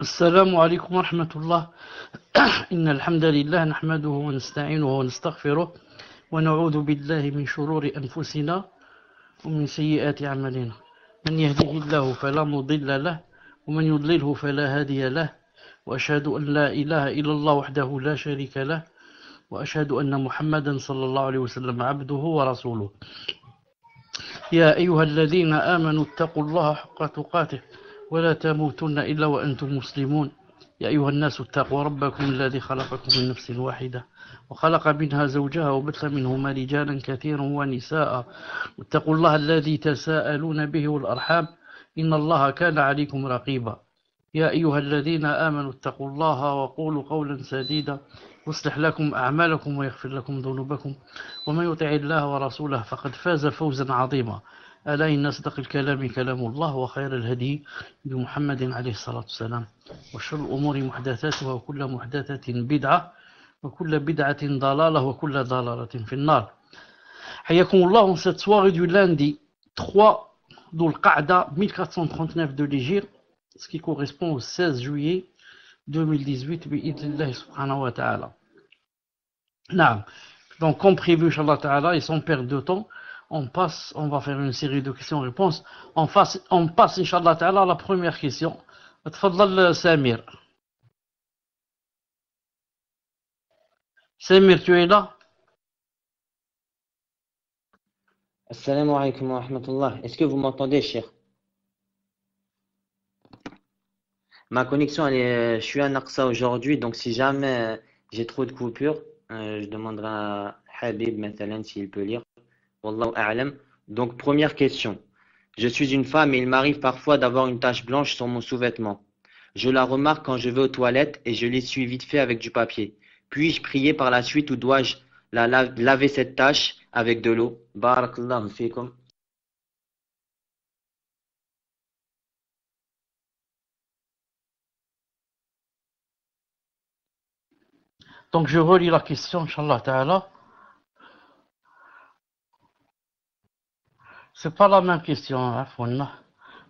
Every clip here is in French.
السلام عليكم ورحمة الله. إن الحمد لله نحمده ونستعينه ونستغفره ونعوذ بالله من شرور أنفسنا ومن سيئات أعمالنا. من يهده الله فلا مضل له ومن يضلله فلا هادي له، وأشهد أن لا إله إلا الله وحده لا شريك له، وأشهد أن محمدا صلى الله عليه وسلم عبده ورسوله. يا أيها الذين آمنوا اتقوا الله حق تقاته ولا تموتن إلا وأنتم مسلمون. يا أيها الناس اتقوا ربكم الذي خلقكم من نفس واحدة وخلق منها زوجها وبث منهما رجالا كثيرا ونساء، واتقوا الله الذي تساءلون به والأرحام إن الله كان عليكم رقيبا. يا أيها الذين آمنوا اتقوا الله وقولوا قولا سديدا يصلح لكم أعمالكم ويغفر لكم ذنوبكم، ومن يطع الله ورسوله فقد فاز فوزا عظيما. ألا إن أصدق الكلام كلام الله، وخير الهدي بمحمد عليه الصلاة والسلام، وشر الأمور محدثاتها وكل محدثة بدعة وكل بدعة ضلالة وكل ضلالة في النار. حياكم الله. En cette soirée du lundi 3 Dhul Qa'da 1439 de l'Hégire, ce qui correspond au 16 juillet 2018 bi'idhnillah subhanahu wa ta'ala. Donc comme prévu, Inch'Allah ta'ala, et sans perdre de temps, on va faire une série de questions-réponses. On passe, Inch'Allah ta'ala, à la première question. Tfaddal Samir. Samir, tu es là? Assalamu alaikum wa rahmatullah. Est-ce que vous m'entendez, cher? Ma connexion, je suis à Naqsa aujourd'hui, donc si jamais j'ai trop de coupures, je demanderai à Habib, mathalan, s'il peut lire. Wallahu a'lam. Donc, première question. Je suis une femme et il m'arrive parfois d'avoir une tache blanche sur mon sous-vêtement. Je la remarque quand je vais aux toilettes et je l'essuie vite fait avec du papier. Puis-je prier par la suite ou dois-je laver cette tache avec de l'eau? Barakallahu fikum. Donc je relis la question, Inch'Allah ta'ala. C'est pas la même question, hein,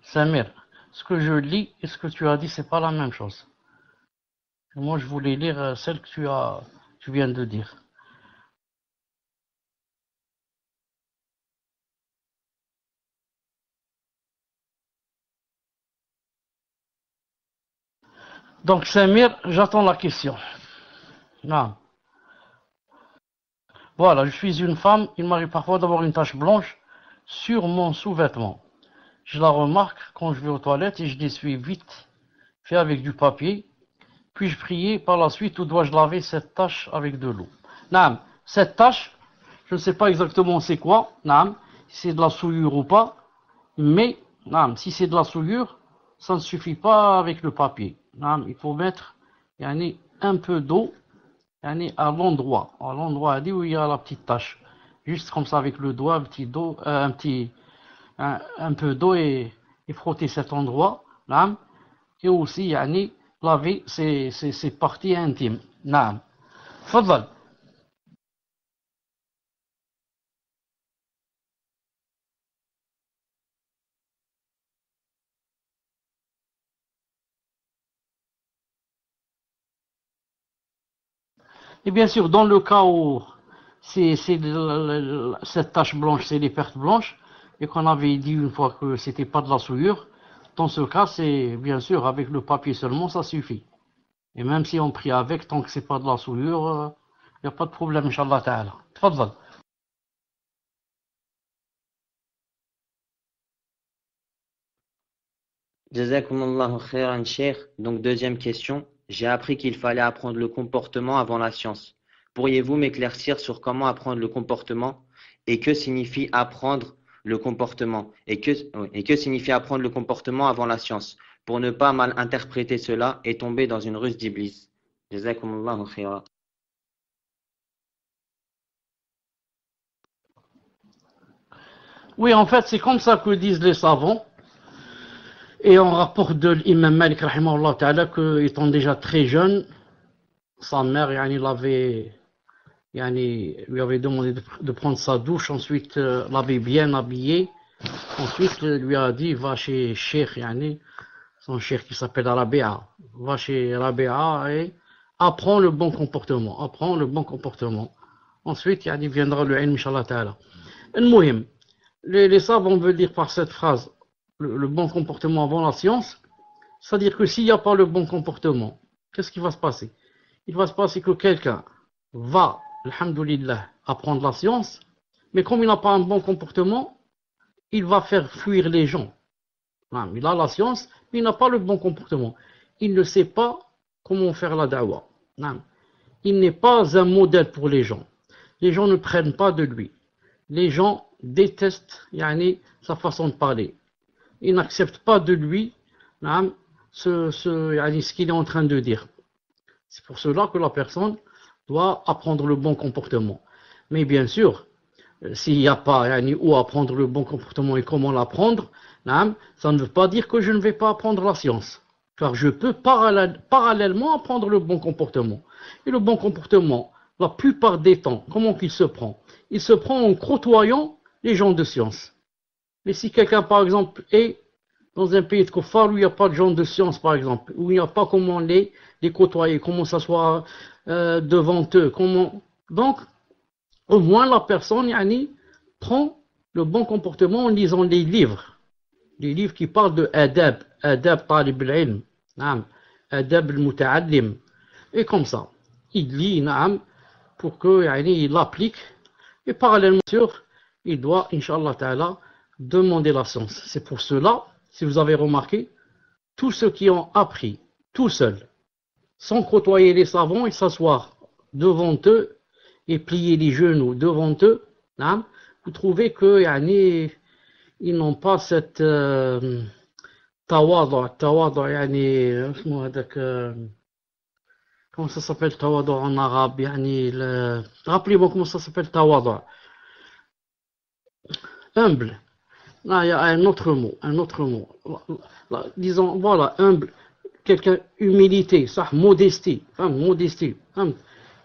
Samir. Ce que je lis et ce que tu as dit, c'est pas la même chose. Moi, je voulais lire celle que tu viens de dire. Donc, Samir, j'attends la question. Non. Voilà, je suis une femme, il m'arrive parfois d'avoir une tache blanche sur mon sous-vêtement. Je la remarque quand je vais aux toilettes et je l'essuie vite fait avec du papier. Puis-je prier par la suite ou dois-je laver cette tache avec de l'eau? Non, cette tache, je ne sais pas exactement c'est quoi, non, si c'est de la souillure ou pas, mais non, si c'est de la souillure, ça ne suffit pas avec le papier. Non, il faut mettre un peu d'eau à l'endroit où il y a la petite tache. Juste comme ça avec le doigt, un peu d'eau et frotter cet endroit. Non, et aussi laver ses parties intimes. نعم. تفضل. Et bien sûr, dans le cas où cette tache blanche, c'est les pertes blanches, et qu'on avait dit une fois que c'était pas de la souillure, dans ce cas, c'est bien sûr avec le papier seulement, ça suffit. Et même si on prie avec, tant que c'est pas de la souillure, il n'y a pas de problème, Inch'Allah ta'ala. Tfadal. Jazakumullahu khairan, cher. Donc, deuxième question. J'ai appris qu'il fallait apprendre le comportement avant la science. Pourriez-vous m'éclaircir sur comment apprendre le comportement et que signifie apprendre le comportement et que signifie apprendre le comportement avant la science pour ne pas mal interpréter cela et tomber dans une ruse d'Iblis? Jazakumullahu khairan. Oui, en fait, c'est comme ça que disent les savants. Et on rapporte de l'imam Malik, rahimahullah ta'ala, qu'étant déjà très jeune, sa mère, lui avait demandé de prendre sa douche, ensuite l'avait bien habillé, ensuite lui a dit va chez Cheikh, son cheikh qui s'appelle Rabia, va chez Rabi'a et apprend le bon comportement. Apprend le bon comportement. Ensuite, il viendra le ilm, Inch'Allah Ta'ala. Al-Muhim, les savants veulent dire par cette phrase le bon comportement avant la science, c'est-à-dire que s'il n'y a pas le bon comportement, qu'est-ce qui va se passer? Il va se passer que quelqu'un va, alhamdoulilah, apprendre la science, mais comme il n'a pas un bon comportement, il va faire fuir les gens. Il a la science, mais il n'a pas le bon comportement. Il ne sait pas comment faire la da'wah. Il n'est pas un modèle pour les gens. Les gens ne prennent pas de lui. Les gens détestent sa façon de parler. Ils n'acceptent pas de lui ce qu'il est en train de dire. C'est pour cela que la personne doit apprendre le bon comportement. Mais bien sûr, s'il n'y a pas où apprendre le bon comportement et comment l'apprendre, ça ne veut pas dire que je ne vais pas apprendre la science. Car je peux parallèlement apprendre le bon comportement. Et le bon comportement, la plupart des temps, comment qu'il se prend? Il se prend en côtoyant les gens de science. Mais si quelqu'un, par exemple, est dans un pays de Kofar où il n'y a pas de gens de science, par exemple, où il n'y a pas comment les côtoyer, comment s'asseoir devant eux, comment... Donc, au moins la personne prend le bon comportement en lisant les livres qui parlent de adab talib al-ilm, adab al-muta'allim, et comme ça, il lit pour qu'il l'applique, et parallèlement sûr, il doit, Inch'Allah Ta'ala, demander la science. C'est pour cela, si vous avez remarqué, tous ceux qui ont appris tout seuls, sans côtoyer les savants et s'asseoir devant eux et plier les genoux devant eux, vous trouvez que ils n'ont pas cette tawadu, comment ça s'appelle tawadu en arabe, rappelez-moi comment ça s'appelle tawadu, humble. Là, il y a un autre mot. Là, disons, voilà, humble, quelqu'un, humilité, ça, modestie.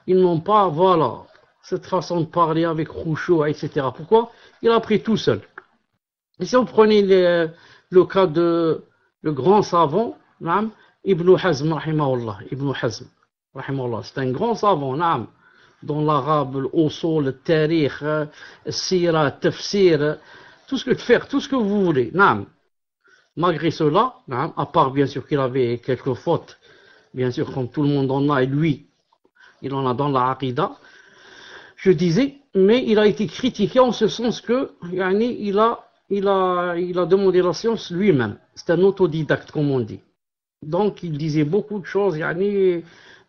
Ils n'ont pas, voilà, cette façon de parler avec khushu', etc. Pourquoi? Il a appris tout seul. Et si vous prenez le cas de le grand savant, Ibn Hazm, rahimahullah, c'est un grand savant, dans l'arabe, l'usul, le tarikh, le sira, le tafsir, tout ce que vous voulez, Malgré cela, à part bien sûr qu'il avait quelques fautes, bien sûr comme tout le monde en a, et lui, il en a dans la aqida, je disais, mais il a été critiqué en ce sens que, il a demandé la science lui-même. C'est un autodidacte, comme on dit. Donc, il disait beaucoup de choses,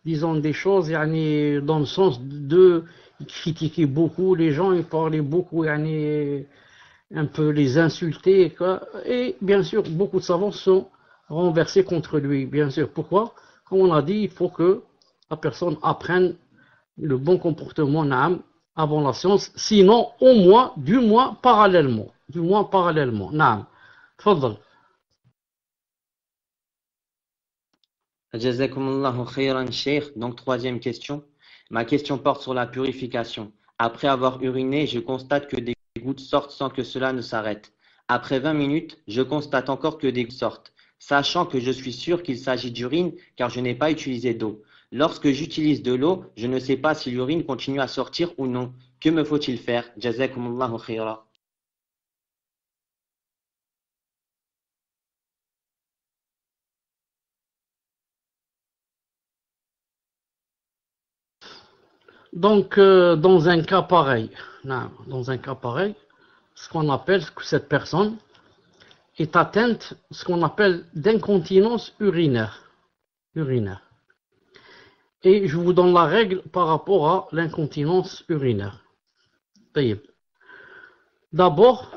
disons des choses, dans le sens de, il critiquait beaucoup les gens, il parlait beaucoup, un peu les insulter, et bien sûr, beaucoup de savants sont renversés contre lui, bien sûr. Pourquoi? Comme on a dit, il faut que la personne apprenne le bon comportement, avant la science, sinon, du moins parallèlement. Tfadal. Jazakumullahu khayran, Cheikh. Donc, troisième question. Ma question porte sur la purification. Après avoir uriné, je constate que des gouttes sortent sans que cela ne s'arrête. Après 20 minutes, je constate encore que des gouttes sortent, sachant que je suis sûr qu'il s'agit d'urine car je n'ai pas utilisé d'eau. Lorsque j'utilise de l'eau, je ne sais pas si l'urine continue à sortir ou non. Que me faut-il faire? Jazakumullahu khayran. Donc, dans un cas pareil, ce qu'on appelle que cette personne est atteinte, ce qu'on appelle d'incontinence urinaire. Et je vous donne la règle par rapport à l'incontinence urinaire. D'abord,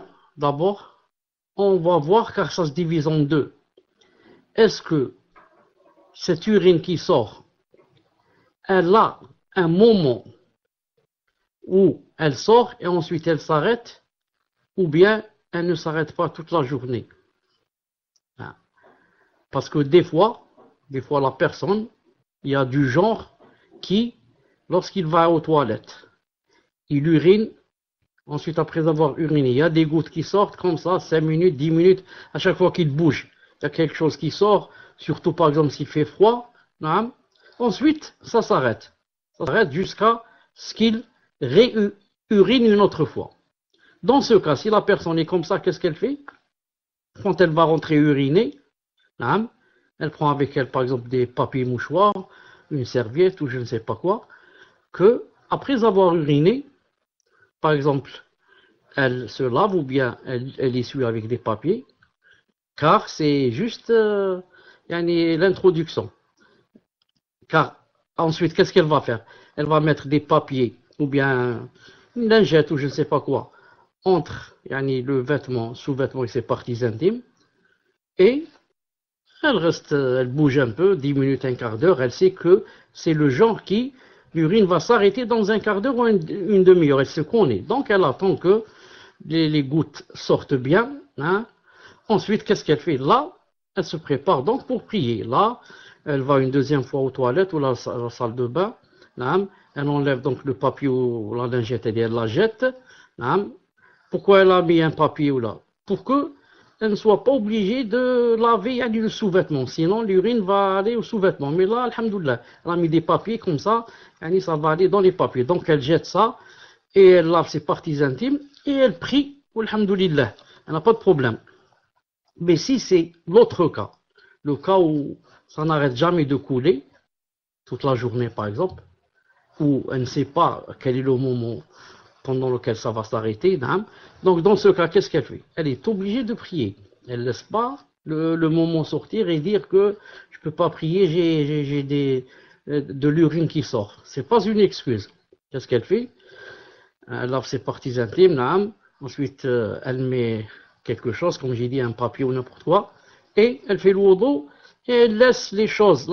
on va voir car ça se divise en deux. Est-ce que cette urine qui sort, elle a un moment où elle sort et ensuite elle s'arrête, ou bien elle ne s'arrête pas toute la journée? Parce que des fois la personne, il y a du genre qui, lorsqu'il va aux toilettes, il urine, ensuite après avoir uriné, il y a des gouttes qui sortent comme ça, 5 minutes, 10 minutes, à chaque fois qu'il bouge, il y a quelque chose qui sort, surtout par exemple s'il fait froid, naam. Ensuite, ça s'arrête. Ça s'arrête jusqu'à ce qu'il réurine une autre fois. Dans ce cas, si la personne est comme ça, qu'est-ce qu'elle fait? Quand elle va rentrer uriner, naam, elle prend avec elle par exemple des papiers mouchoirs, une serviette ou je ne sais pas quoi, que après avoir uriné, par exemple, elle se lave ou bien elle essuie avec des papiers, car c'est juste l'introduction. Car ensuite, qu'est-ce qu'elle va faire? Elle va mettre des papiers ou bien une lingette ou je ne sais pas quoi entre le vêtement, sous-vêtement et ses parties intimes, et elle reste, elle bouge un peu, 10 minutes, un quart d'heure, elle sait que c'est le genre qui, l'urine va s'arrêter dans un quart d'heure ou une demi-heure, elle se connaît. Donc elle attend que les gouttes sortent bien. Hein. Ensuite, qu'est-ce qu'elle fait? Là, elle se prépare donc pour prier. Là, elle va une deuxième fois aux toilettes ou la salle de bain. Hein. Elle enlève donc le papier ou la lingette et elle la jette. Hein. Pourquoi elle a mis un papier ou là? Pour que elle ne soit pas obligée de laver le sous-vêtement, sinon l'urine va aller au sous-vêtement. Mais là, alhamdoulilah, elle a mis des papiers comme ça, ça va aller dans les papiers. Donc elle jette ça, et elle lave ses parties intimes, et elle prie, alhamdoulilah, elle n'a pas de problème. Mais si c'est l'autre cas, le cas où ça n'arrête jamais de couler, toute la journée par exemple, où elle ne sait pas quel est le moment pendant lequel ça va s'arrêter. Donc dans ce cas, qu'est-ce qu'elle fait? Elle est obligée de prier. Elle ne laisse pas le moment sortir et dire que je ne peux pas prier, j'ai de l'urine qui sort. Ce n'est pas une excuse. Qu'est-ce qu'elle fait? Elle lave ses parties intimes. Ensuite, elle met quelque chose, comme j'ai dit, un papier ou n'importe quoi, et elle fait le wudu et elle laisse la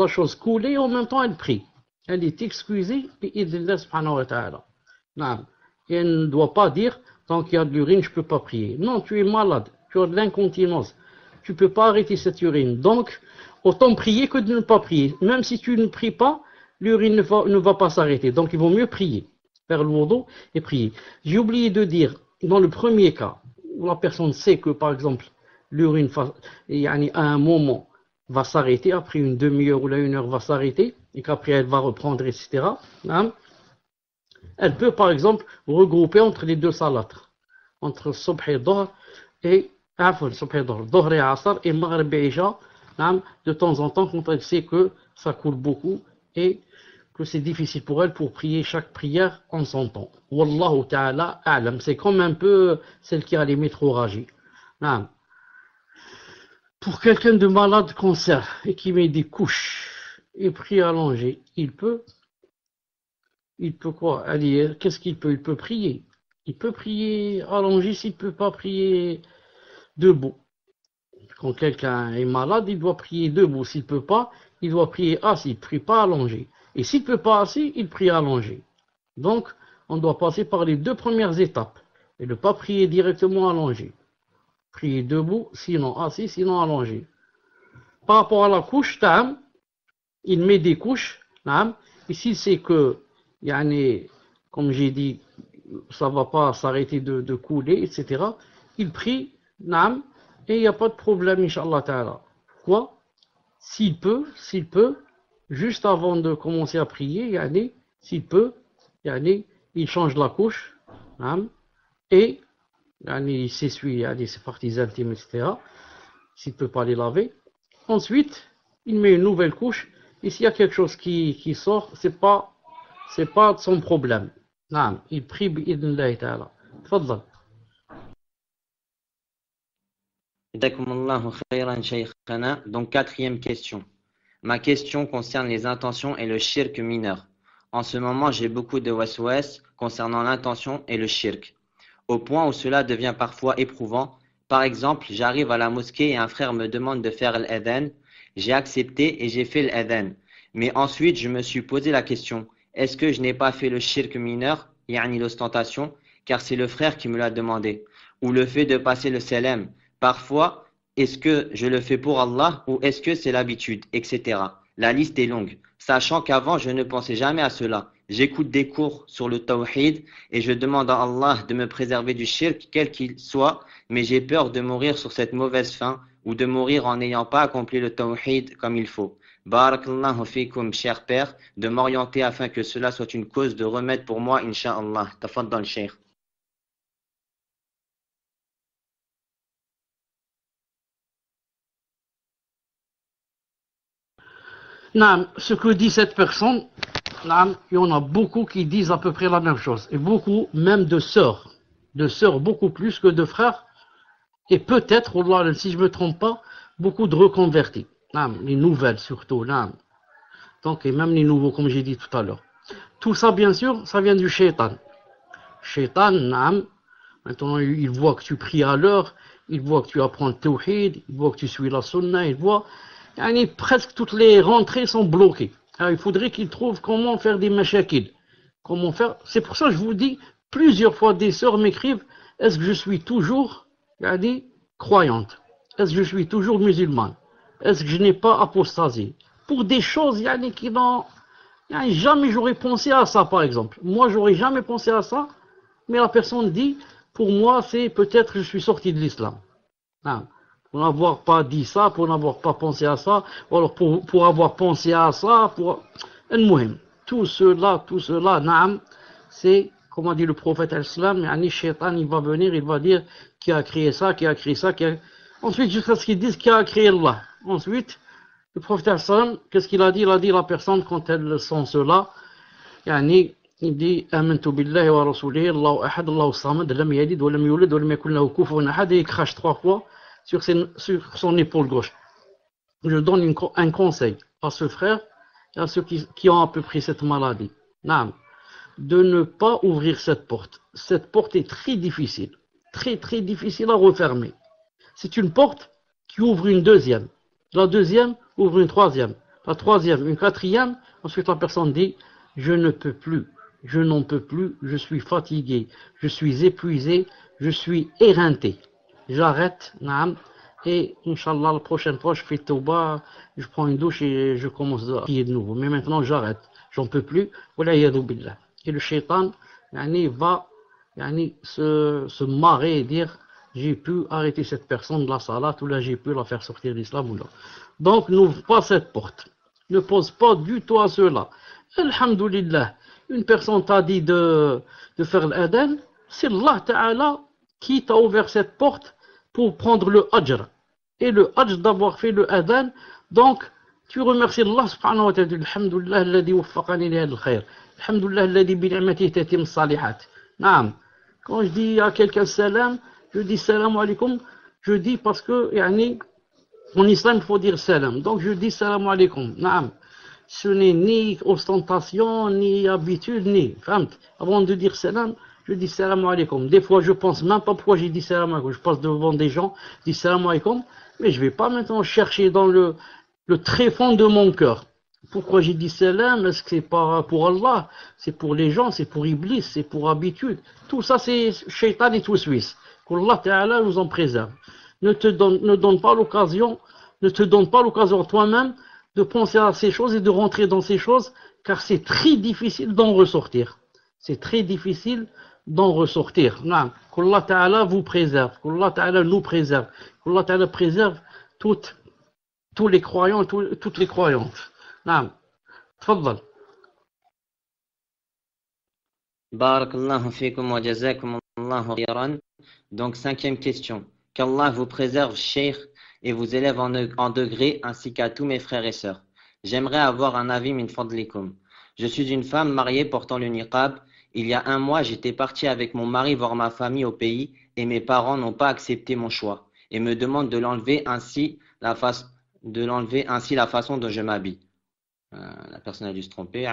chose couler et en même temps elle prie. Elle est excusée, bi'idhnillah subhanahu wa ta'ala. Et elle ne doit pas dire, tant qu'il y a de l'urine, je ne peux pas prier. Non, tu es malade, tu as de l'incontinence. Tu ne peux pas arrêter cette urine. Donc, autant prier que de ne pas prier. Même si tu ne pries pas, l'urine ne va pas s'arrêter. Donc, il vaut mieux prier. Faire le wudu et prier. J'ai oublié de dire, dans le premier cas, où la personne sait que, par exemple, l'urine, à un moment, va s'arrêter, après une demi-heure ou une heure va s'arrêter, et qu'après elle va reprendre, etc. Elle peut, par exemple, regrouper entre les deux salâtres, entre Subh et Dohr et Dohr et Asr et Maghrib et Isha, de temps en temps, quand elle sait que ça coule beaucoup et que c'est difficile pour elle pour prier chaque prière en son temps. Wallahu ta'ala a'lam. C'est comme un peu celle qui a les métroragies. Pour quelqu'un de malade cancer et qui met des couches et prie allongé, il peut quoi? Allez, qu'est-ce qu'il peut? Il peut prier. Il peut prier allongé s'il ne peut pas prier debout. Quand quelqu'un est malade, il doit prier debout. S'il ne peut pas, il doit prier assis. Il ne prie pas allongé. Et s'il ne peut pas assis, il prie allongé. Donc, on doit passer par les deux premières étapes. Et ne pas prier directement allongé. Prier debout, sinon assis, sinon allongé. Par rapport à la couche, il met des couches. Et s'il sait que, comme j'ai dit, ça ne va pas s'arrêter de couler, etc., il prie, et il n'y a pas de problème, Inch'Allah Ta'ala. Quoi? S'il peut, juste avant de commencer à prier, s'il peut, il change la couche, et il s'essuie ses parties intimes, etc., s'il ne peut pas les laver. Ensuite, il met une nouvelle couche, et s'il y a quelque chose qui sort, c'est pas de son problème. Il prie bi'idhnillah ta'ala. Tfaddal. Jazakumullahu khayran, shaykhana. Donc, quatrième question. Ma question concerne les intentions et le shirk mineur. En ce moment, j'ai beaucoup de waswas concernant l'intention et le shirk, au point où cela devient parfois éprouvant. Par exemple, j'arrive à la mosquée et un frère me demande de faire l'adhan. J'ai accepté et j'ai fait l'adhan. Mais ensuite, je me suis posé la question, est-ce que je n'ai pas fait le shirk mineur, l'ostentation, car c'est le frère qui me l'a demandé, ou le fait de passer le salam. Parfois, est-ce que je le fais pour Allah ou est-ce que c'est l'habitude, etc. La liste est longue, sachant qu'avant, je ne pensais jamais à cela. J'écoute des cours sur le tawhid et je demande à Allah de me préserver du shirk, quel qu'il soit, mais j'ai peur de mourir sur cette mauvaise fin ou de mourir en n'ayant pas accompli le tawhid comme il faut. Barakallahu fikum, cher père, de m'orienter afin que cela soit une cause de remède pour moi, incha'Allah. Tafaddal, cheikh. Naam, ce que dit cette personne, naam, il y en a beaucoup qui disent à peu près la même chose. Et beaucoup, même de sœurs beaucoup plus que de frères. Et peut-être, Wallah, si je ne me trompe pas, beaucoup de reconvertis. Naam, les nouvelles surtout. Naam. Donc, et même les nouveaux, comme j'ai dit tout à l'heure. Tout ça, bien sûr, ça vient du shaitan. Shaitan, naam. Maintenant, il voit que tu pries à l'heure, il voit que tu apprends le tawhid, il voit que tu suis la sunna, il voit. Presque toutes les rentrées sont bloquées. Alors, il faudrait qu'il trouve comment faire des mashakil. Comment faire. C'est pour ça que je vous dis, plusieurs fois des sœurs m'écrivent, est-ce que je suis toujours croyante? Est-ce que je suis toujours musulmane? Est-ce que je n'ai pas apostasé? Pour des choses qui n'ont. Jamais j'aurais pensé à ça, par exemple. Moi, j'aurais jamais pensé à ça, mais la personne dit, pour moi, c'est peut-être que je suis sorti de l'islam. Pour n'avoir pas dit ça, pour n'avoir pas pensé à ça, ou alors pour avoir pensé à ça, pour. Tout cela, naam, c'est, comme a dit le prophète al-Islam, shaitan, il va venir, il va dire qui a créé ça, qui a créé ça, Ensuite, jusqu'à ce qu'ils disent qui a créé Allah. Ensuite, le prophète al-Islam, qu'est-ce qu'il a dit? Il a dit la personne, quand elle sent cela, il dit Amantu billahi wa rasulihi, Allahu ahad, Allahu samad, lam yalid wa lam yulad wa lam yakun lahu kufuwan ahad, et il crache 3 fois sur son épaule gauche. Je donne un conseil à ce frère et à ceux qui ont à peu près cette maladie. Naam, de ne pas ouvrir cette porte. Cette porte est très difficile. Très très difficile à refermer. C'est une porte qui ouvre une deuxième. La deuxième ouvre une troisième. La troisième, une quatrième. Ensuite, la personne dit, je ne peux plus. Je n'en peux plus. Je suis fatigué. Je suis épuisé. Je suis éreinté. J'arrête. Naam. Et, Inch'Allah, la prochaine fois, je fais Tauba, je prends une douche et je commence à prier de nouveau. Mais maintenant, j'arrête. J'en peux plus. Et le shaitan, va se marrer et dire, j'ai pu arrêter cette personne de la salat, ou là, j'ai pu la faire sortir de l'islam, ou là. Donc, n'ouvre pas cette porte. Ne pose pas du tout à cela. Alhamdulillah, une personne t'a dit de faire l'adhan, c'est Allah Ta'ala qui t'a ouvert cette porte pour prendre le ajr. Et le ajr d'avoir fait le adhan, donc tu remercies Allah subhanahu wa ta'ala. Alhamdulillah alladhi waffaqani li hadha al-khayr. Alhamdulillah alladhi bi ni'matihi tatim salihat. Naam. Quand je dis à quelqu'un salam, je dis salam alaikum, je dis parce que en islam il faut dire salam. Donc je dis salam alaikum. Naam. Ce n'est ni ostentation, ni habitude, ni. Avant de dire salam, je dis salam alaikum. Des fois, je pense même pas pourquoi j'ai dit salam alaikum. Je passe devant des gens, je dis salam alaikum, mais je vais pas maintenant chercher dans le tréfonds de mon cœur. Pourquoi j'ai dit salam? Est-ce que c'est pas pour Allah? C'est pour les gens, c'est pour Iblis, c'est pour habitude. Tout ça, c'est shaitan et tout suisse. Qu'Allah Ta'ala nous en préserve. Ne te donne pas l'occasion toi-même de penser à ces choses et de rentrer dans ces choses, car c'est très difficile d'en ressortir. C'est très difficile d'en ressortir. Qu'Allah Ta'ala vous préserve, qu'Allah Ta'ala nous préserve, qu'Allah Ta'ala préserve tous les croyants, toutes les croyantes. Tfaddal. Barakallahu fikum wa jazakum Allahu khairan. Donc, 5e question. Qu'Allah vous préserve, cheikh, et vous élève en degré, ainsi qu'à tous mes frères et sœurs. J'aimerais avoir un avis min fadlikum. Je suis une femme mariée portant le niqab. Il y a 1 mois, j'étais partie avec mon mari voir ma famille au pays et mes parents n'ont pas accepté mon choix et me demandent de l'enlever ainsi la façon dont je m'habille. La personne a dû se tromper.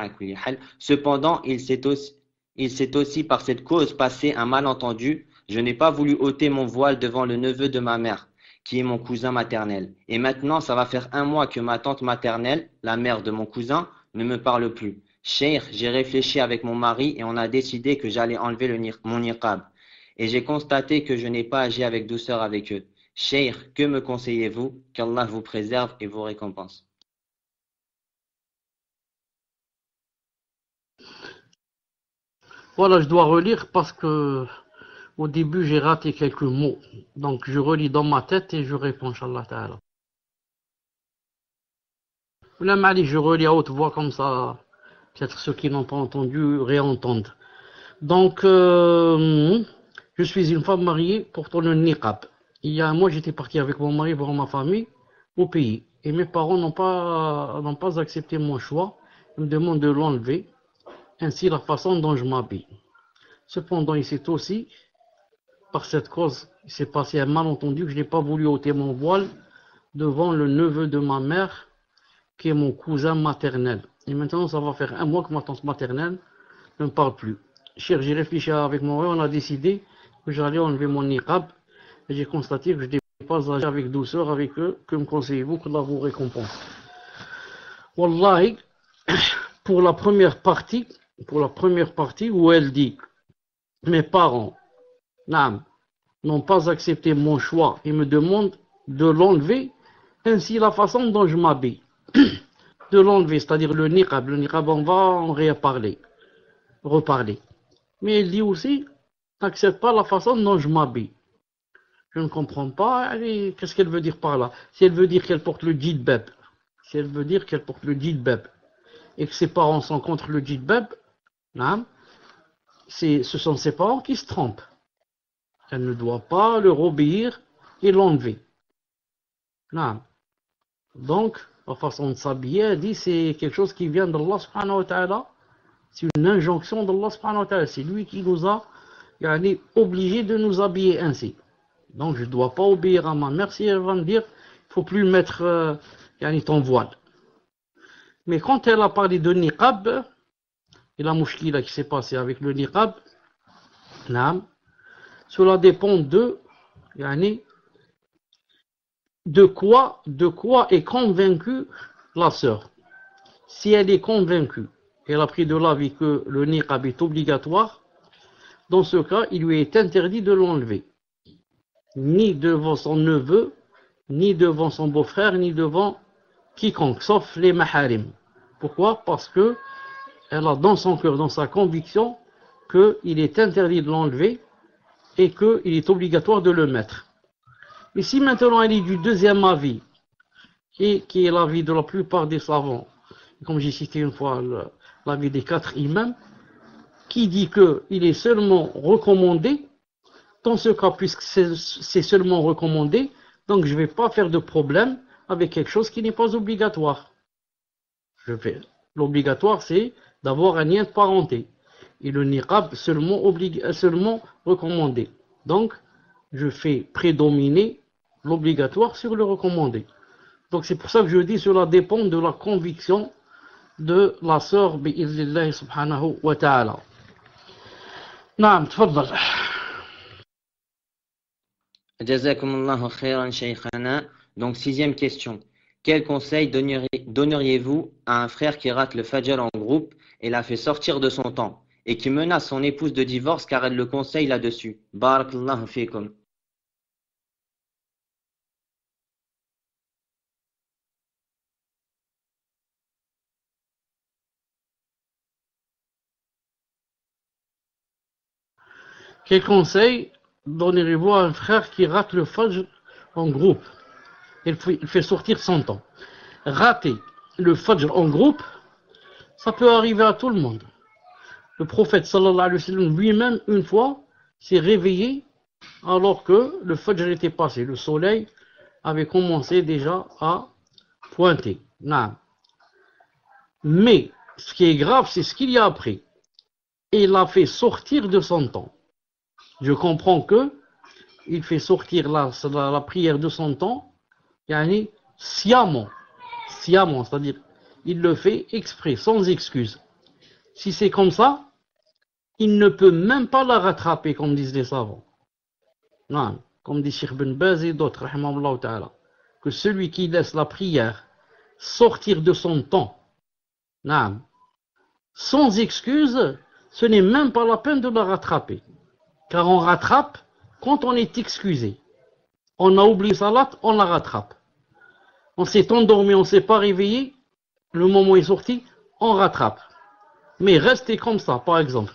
Cependant, il s'est aussi par cette cause passé un malentendu. Je n'ai pas voulu ôter mon voile devant le neveu de ma mère, qui est mon cousin maternel. Et maintenant, ça va faire 1 mois que ma tante maternelle, la mère de mon cousin, ne me parle plus. Cheikh, j'ai réfléchi avec mon mari et on a décidé que j'allais enlever mon niqab. Et j'ai constaté que je n'ai pas agi avec douceur avec eux. Cheikh, que me conseillez-vous? Qu'Allah vous préserve et vous récompense. Voilà, je dois relire parce que Au début, j'ai raté quelques mots. Donc, je relis dans ma tête et je réponds, Inch'Allah Ta'ala. Là, Mali, je relis à haute voix comme ça. Peut-être ceux qui n'ont pas entendu réentendent. Donc, je suis une femme mariée portant le niqab. Il y a un mois, j'étais parti avec mon mari voir ma famille au pays. Et mes parents n'ont pas accepté mon choix. Ils me demandent de l'enlever, ainsi la façon dont je m'habille. Cependant, il s'est aussi, par cette cause, il s'est passé un malentendu que je n'ai pas voulu ôter mon voile devant le neveu de ma mère, qui est mon cousin maternel. Et maintenant, ça va faire un mois que ma tante maternelle ne me parle plus. Cher, j'ai réfléchi avec mon mari, on a décidé que j'allais enlever mon niqab, et j'ai constaté que je n'ai pas agi avec douceur avec eux. Que me conseillez-vous? Que Allah vous récompense. Wallahi, pour la première partie où elle dit mes parents n'ont pas accepté mon choix et me demandent de l'enlever, ainsi la façon dont je m'habille. De l'enlever, c'est-à-dire le niqab. Le niqab, on va en reparler. Mais elle dit aussi, n'accepte pas la façon dont je m'habille. Je ne comprends pas, qu'est-ce qu'elle veut dire par là? Si elle veut dire qu'elle porte le djilbab, et que ses parents sont contre le djilbab, ce sont ses parents qui se trompent. Elle ne doit pas leur obéir et l'enlever. Donc, la façon de s'habiller, elle dit, c'est quelque chose qui vient d'Allah subhanahu wa ta'ala. C'est une injonction d'Allah subhanahu wa ta'ala. C'est lui qui nous a obligés de nous habiller ainsi. Donc, je ne dois pas obéir à ma mère si elle va me dire, il ne faut plus mettre ton voile. Mais quand elle a parlé de niqab, et la mouchkila qui s'est passée avec le niqab, cela dépend de quoi est convaincue la sœur. Si elle est convaincue, elle a pris de l'avis que le niqab est obligatoire, dans ce cas, il lui est interdit de l'enlever. Ni devant son neveu, ni devant son beau-frère, ni devant quiconque, sauf les maharim. Pourquoi? Parce que elle a dans son cœur, dans sa conviction, qu'il est interdit de l'enlever et qu'il est obligatoire de le mettre. Mais si maintenant elle est du deuxième avis, et qui est l'avis de la plupart des savants, comme j'ai cité une fois l'avis des 4 imams, qui dit qu'il est seulement recommandé, dans ce cas, puisque c'est seulement recommandé, donc je ne vais pas faire de problème avec quelque chose qui n'est pas obligatoire. L'obligatoire, c'est d'avoir un lien de parenté. Et le niqab seulement recommandé. Donc, je fais prédominer l'obligatoire sur le recommandé. Donc, c'est pour ça que je dis cela dépend de la conviction de la sœur bi'idhnillahi subhanahu wa ta'ala. Naam, tfaddal. Jazakumullahu khairan shaykhana. Donc, 6e question. Quel conseil donneriez-vous à un frère qui rate le fajr en groupe et l'a fait sortir de son temps et qui menace son épouse de divorce car elle le conseille là-dessus? Barakallahu fikum. Quel conseil donneriez-vous à un frère qui rate le fajr en groupe? Il fait sortir son temps. Rater le fajr en groupe, ça peut arriver à tout le monde. Le prophète sallallahu alayhi wa sallam lui-même, une fois, s'est réveillé alors que le fajr était passé. Le soleil avait commencé déjà à pointer. Mais, ce qui est grave, c'est ce qu'il y a après. Et il l'a fait sortir de son temps. Je comprends que il fait sortir la prière de son temps, sciemment, c'est-à-dire il le fait exprès, sans excuse. Si c'est comme ça, il ne peut même pas la rattraper, comme disent les savants. Non, comme dit Cheikh Ben Baz et d'autres, rahimahullah ta'ala, que celui qui laisse la prière sortir de son temps, non, sans excuse, ce n'est même pas la peine de la rattraper. Car on rattrape quand on est excusé. On a oublié salat, on la rattrape. On s'est endormi, on ne s'est pas réveillé, le moment est sorti, on rattrape. Mais rester comme ça, par exemple,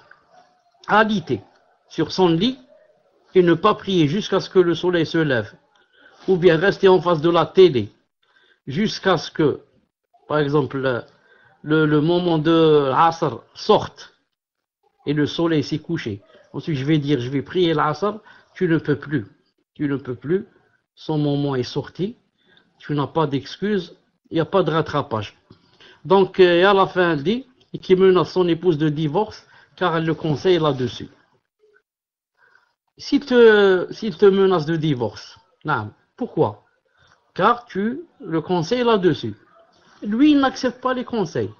alité sur son lit, et ne pas prier jusqu'à ce que le soleil se lève, ou bien rester en face de la télé jusqu'à ce que, par exemple, le moment de l'Asr sorte et le soleil s'est couché. Ensuite, je vais dire, je vais prier l'Asr, tu ne peux plus. Tu ne peux plus. Son moment est sorti. Tu n'as pas d'excuse. Il n'y a pas de rattrapage. Donc, et à la fin, elle dit qu'il menace son épouse de divorce car elle le conseille là-dessus. S'il te menace de divorce, non, pourquoi? Car tu le conseilles là-dessus. Lui, il n'accepte pas les conseils.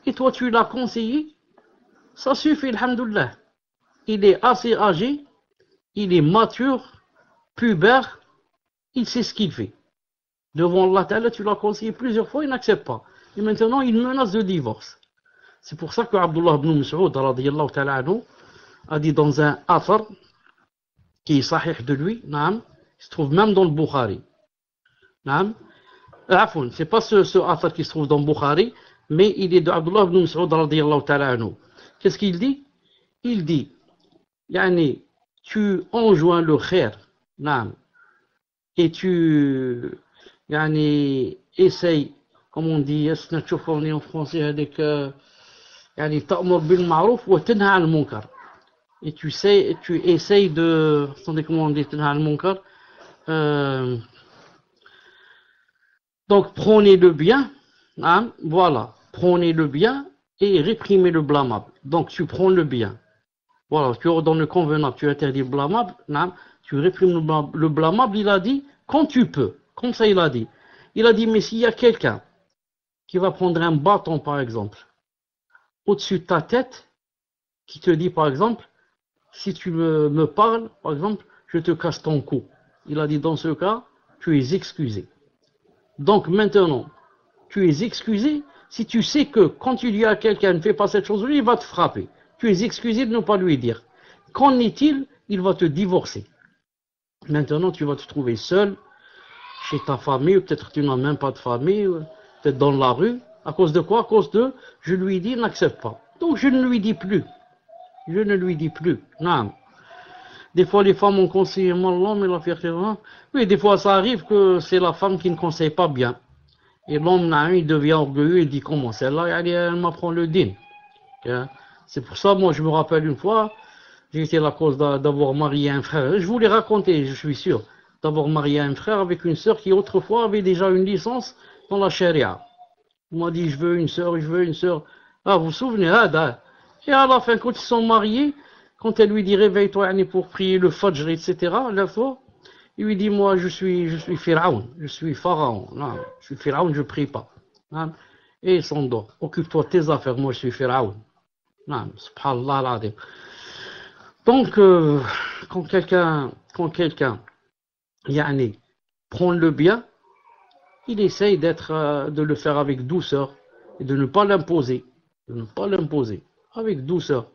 Et toi, tu l'as conseillé, ça suffit, alhamdoulilah. Il est assez âgé, il est mature, pubère, il sait ce qu'il fait. Devant Allah Ta'ala, tu l'as conseillé plusieurs fois, il n'accepte pas. Et maintenant, il menace de divorce. C'est pour ça que Abdullah ibn Mas'ud, radiyallahu ta'ala anhu, a dit dans un athar, qui est sahih de lui, naam, il se trouve même dans le Bukhari. Naam. C'est pas ce athar qui se trouve dans le Bukhari, mais il est de Abdullah ibn Mas'ud, radiyallahu ta'ala anhu. Qu'est-ce qu'il dit? Il dit, yani, tu enjoins le khair, naam, et tu yani, essayes, comme on dit, en français, avec يعني تأمر بالمعروف وتنهى عن المنكر. Et tu essayes de, attendez, comment on dit, تنهى عن المنكر, donc prenez le bien, hein, voilà, prenez le bien et réprimez le blâmable. Donc tu prends le bien, voilà, tu ordonnes le convenable, tu interdis le blâmable, hein, tu réprimes le blâmable. Il a dit quand tu peux, comme ça il a dit. Il a dit, mais s'il y a quelqu'un qui va prendre un bâton par exemple au-dessus de ta tête, qui te dit par exemple, si tu me parles, par exemple, je te casse ton cou. Il a dit, dans ce cas, tu es excusé. Donc maintenant, tu es excusé si tu sais que quand tu dis à quelqu'un ne fais pas cette chose-là, il va te frapper. Tu es excusé de ne pas lui dire. Qu'en est-il? Il va te divorcer. Maintenant, tu vas te trouver seul chez ta famille, ou peut-être tu n'as même pas de famille, peut-être dans la rue. À cause de quoi? À cause de, je lui dis, il n'accepte pas. Donc je ne lui dis plus. Je ne lui dis plus. Non. Des fois, les femmes ont conseillé l'homme et la fierté. Oui, des fois, ça arrive que c'est la femme qui ne conseille pas bien. Et l'homme, il devient orgueilleux, il dit comment? Celle-là, elle m'apprend le din. C'est pour ça, moi, je me rappelle une fois, j'ai été la cause d'avoir marié un frère. Je vous l'ai raconté, je suis sûr, d'avoir marié un frère avec une sœur qui, autrefois, avait déjà une licence dans la charia. Il m'a dit, je veux une sœur, je veux une sœur. Ah, vous vous souvenez, et à la fin, quand ils sont mariés, quand elle lui dit, réveille-toi pour prier le Fajr, etc., la fois, il lui dit, moi, je suis Pharaon, je suis Pharaon. Non, je suis Pharaon, je prie pas. Non. Et il s'endort. Occupe-toi de tes affaires, moi, je suis Pharaon. Non, subhanallah al-azim. Donc, quand quelqu'un, yani, prend le bien, il essaye de le faire avec douceur et de ne pas l'imposer. De ne pas l'imposer. Avec douceur.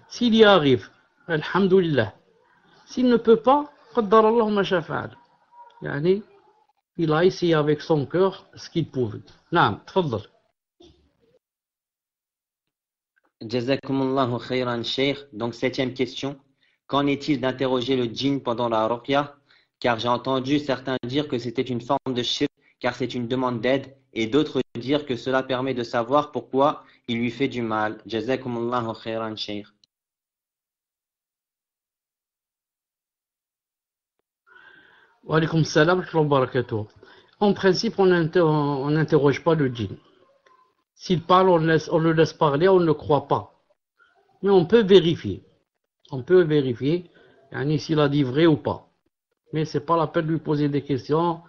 S'il y arrive, alhamdoulilah. S'il ne peut pas, qaddar Allah ma shafa'al. Yani, il a essayé avec son cœur ce qu'il pouvait. Naam, tfaddal. Jazakumullahu khayran, Cheikh. Donc, 7e question. Qu'en est-il d'interroger le djinn pendant la ruqya? Car j'ai entendu certains dire que c'était une forme de shirk, car c'est une demande d'aide, et d'autres dire que cela permet de savoir pourquoi il lui fait du mal. Jazakumullahu khayran, Cheikh. Wa alaykoum salam wa barakatuh. En principe, on n'interroge pas le djinn. S'il parle, on le laisse parler, on ne le croit pas. Mais on peut vérifier. On peut vérifier s'il a dit vrai ou pas. Mais c'est pas la peine de lui poser des questions.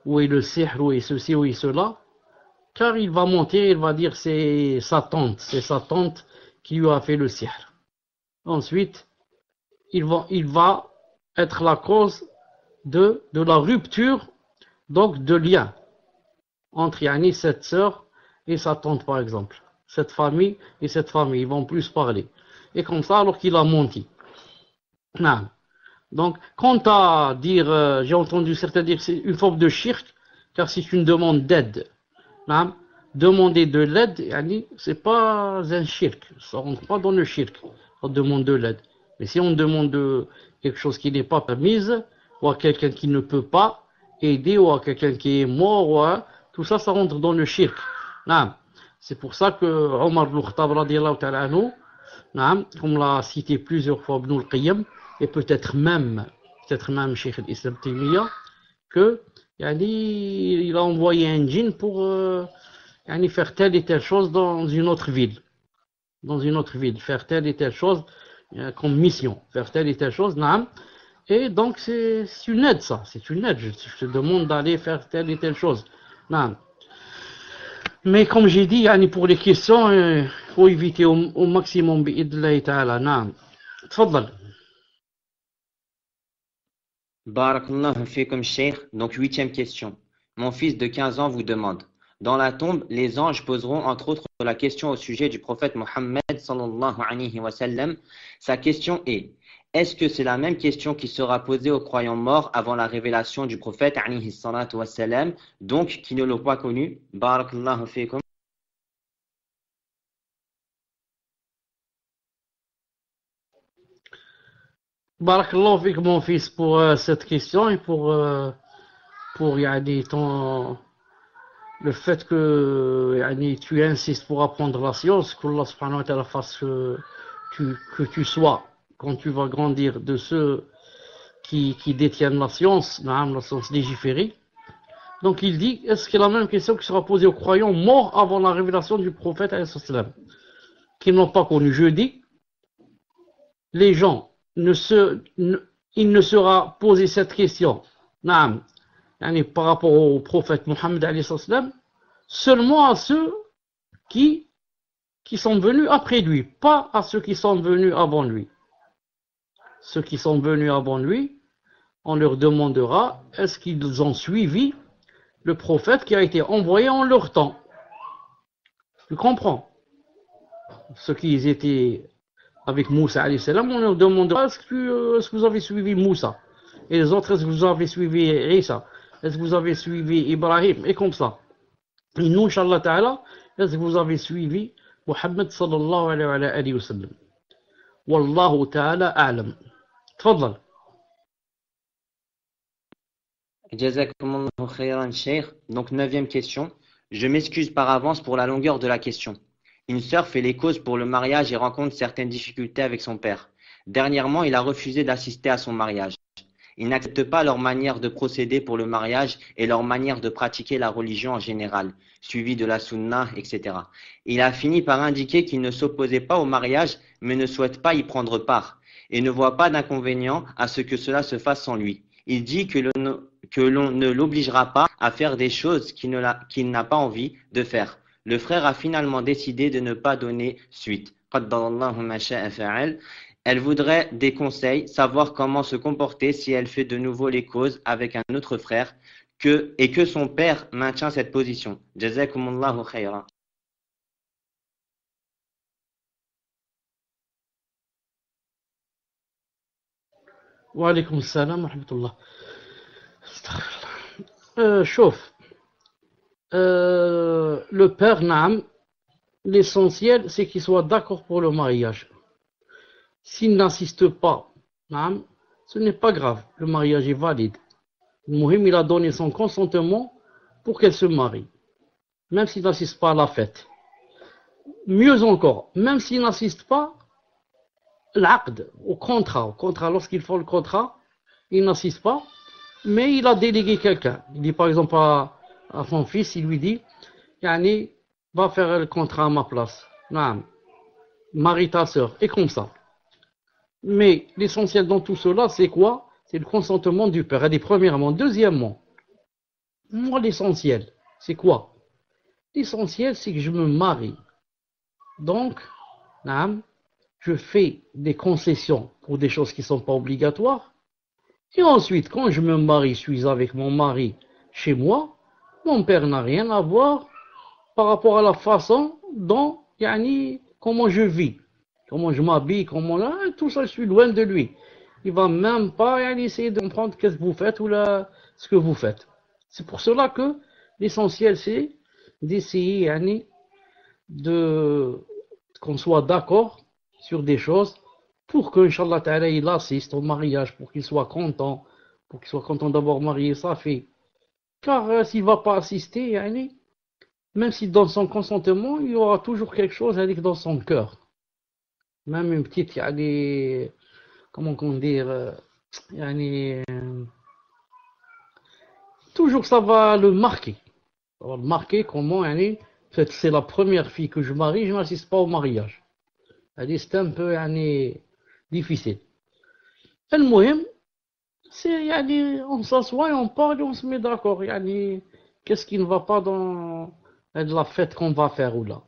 Où est le sihr, où est ceci, où est cela. Car il va mentir, il va dire c'est sa tante qui lui a fait le sihr. Ensuite, il va être la cause de la rupture, donc de lien entre cette sœur et sa tante par exemple. Cette famille et cette famille, ils vont plus parler. Et comme ça, alors qu'il a menti. Non. Donc, quant à dire, j'ai entendu certains dire que c'est une forme de shirk, car c'est une demande d'aide. Non. Demander de l'aide, c'est pas un shirk. Ça rentre pas dans le shirk, on demande de l'aide. Mais si on demande quelque chose qui n'est pas permise, ou à quelqu'un qui ne peut pas aider, ou à quelqu'un qui est mort, tout ça, ça rentre dans le shirk. Non. C'est pour ça que Omar ibn Khattab, radiyallahu ta'ala anhu, comme l'a cité plusieurs fois Ibn al-Qayyim, et peut-être même Cheikh al-Islam Taymiyyah, que il a envoyé un djinn pour faire telle et telle chose dans une autre ville. Faire telle et telle chose comme mission, faire telle et telle chose, et donc c'est une aide, ça, c'est une aide. Je te demande d'aller faire telle et telle chose. Mais comme j'ai dit, pour les questions, il faut éviter au maximum. Bi'idlahi ta'ala. Tfadal. Barakallahu fikum Cheikh. Donc, 8e question. Mon fils de 15 ans vous demande. Dans la tombe, les anges poseront entre autres la question au sujet du prophète Mohammed sallallahu alayhi wa sallam. Sa question est: est-ce que c'est la même question qui sera posée aux croyants morts avant la révélation du prophète alayhi salatu wa sallam, donc qui ne l'ont pas connu? Barakallahu fikum. Barakallahu fik, mon fils, pour cette question et pour le fait que tu insistes pour apprendre la science, qu'Allah subhanahu wa ta'ala fasse que tu sois, quand tu vas grandir, de ceux qui détiennent la science légiférée. Donc il dit, est-ce que la même question qui sera posée aux croyants morts avant la révélation du prophète qui n'ont pas connu? Je dis, les gens, il ne sera posé cette question par rapport au prophète Mohammed seulement à ceux qui sont venus après lui, pas à ceux qui sont venus avant lui. Ceux qui sont venus avant lui, on leur demandera est-ce qu'ils ont suivi le prophète qui a été envoyé en leur temps. Tu comprends? Ceux qui étaient avec Moussa alayhi salam, on leur demandera est-ce que vous avez suivi Moussa? Et les autres, est-ce que vous avez suivi Isa? Est-ce que vous avez suivi Ibrahim? Et comme ça. Et nous, Inch'Allah Ta'ala, est-ce que vous avez suivi Muhammad sallallahu alayhi wa sallam? Wallahu Ta'ala a'lam. Tfadal. Jazakumullahu khayran, Cheikh. Donc, 9e question. Je m'excuse par avance pour la longueur de la question. Une sœur fait les causes pour le mariage et rencontre certaines difficultés avec son père. Dernièrement, il a refusé d'assister à son mariage. Il n'accepte pas leur manière de procéder pour le mariage et leur manière de pratiquer la religion en général, suivi de la sunna, etc. Il a fini par indiquer qu'il ne s'opposait pas au mariage, mais ne souhaite pas y prendre part, et ne voit pas d'inconvénient à ce que cela se fasse sans lui. Il dit que l'on ne l'obligera pas à faire des choses qu'il n'a pas envie de faire. Le frère a finalement décidé de ne pas donner suite. Elle voudrait des conseils, savoir comment se comporter si elle fait de nouveau les causes avec un autre frère et que son père maintient cette position. Jazakumullahu khayran. Wa alaykum salam wa rahmatullah. Chauffe. Le père, l'essentiel, c'est qu'il soit d'accord pour le mariage. S'il n'insiste pas, ce n'est pas grave, le mariage est valide. Mohim, il a donné son consentement pour qu'elle se marie, même s'il n'assiste pas à la fête. Mieux encore, même s'il n'assiste pas l'aqd, au contrat, lorsqu'ils font le contrat, il n'assiste pas, mais il a délégué quelqu'un. Il dit par exemple à son fils, il lui dit, va faire le contrat à ma place. Marie ta sœur, et comme ça. Mais l'essentiel dans tout cela, c'est quoi? C'est le consentement du père. Et premièrement. Deuxièmement, moi l'essentiel, c'est quoi? L'essentiel, c'est que je me marie. Donc, je fais des concessions pour des choses qui ne sont pas obligatoires. Et ensuite, quand je me marie, je suis avec mon mari chez moi, mon père n'a rien à voir par rapport à la façon dont, comment je vis. Comment je m'habille, tout ça, je suis loin de lui. Il va même pas essayer de comprendre qu'est-ce que vous faites ou ce que vous faites. C'est pour cela que l'essentiel, c'est d'essayer qu'on soit d'accord sur des choses pour que, Inch'Allah Ta'ala, il assiste au mariage, pour qu'il soit content d'avoir marié sa fille. Car s'il ne va pas assister, yani, même s'il donne son consentement, il y aura toujours quelque chose dans son cœur. Même une petite, yani, comment on dire, yani, toujours ça va le marquer. Ça va le marquer comment, yani, c'est la première fille que je marie, je n'assiste pas au mariage. C'est un peu yani, difficile. المهم, c'est yani, on s'assoit et on parle et on se met d'accord. Yani, qu'est-ce qui ne va pas dans la fête qu'on va faire ou là.